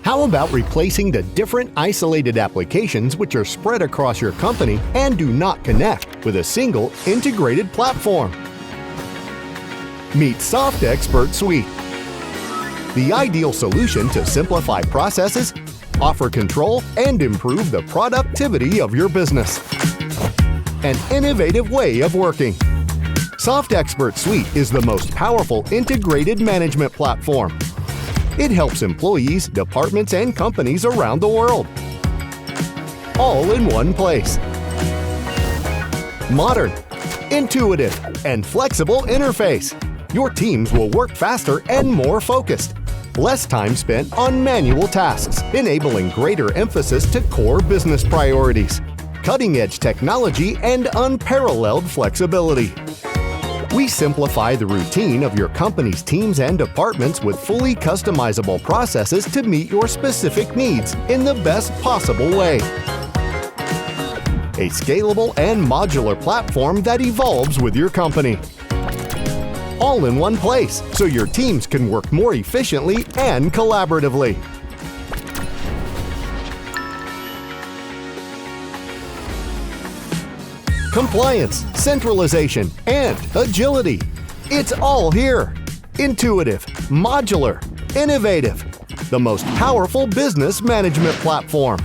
How about replacing the different isolated applications which are spread across your company and do not connect with a single integrated platform? Meet SoftExpert Suite, the ideal solution to simplify processes, offer control, and improve the productivity of your business. An innovative way of working. SoftExpert Suite is the most powerful integrated management platform. It helps employees, departments, and companies around the world, all in one place. Modern, intuitive, and flexible interface. Your teams will work faster and more focused. Less time spent on manual tasks, enabling greater emphasis to core business priorities. Cutting-edge technology and unparalleled flexibility. We simplify the routine of your company's teams and departments with fully customizable processes to meet your specific needs in the best possible way. A scalable and modular platform that evolves with your company. All in one place, so your teams can work more efficiently and collaboratively. Compliance, centralization, and agility. It's all here. Intuitive, modular, innovative. The most powerful business management platform.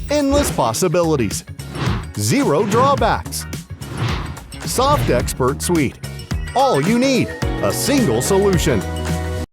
Endless possibilities. Zero drawbacks. SoftExpert Suite. All you need, a single solution.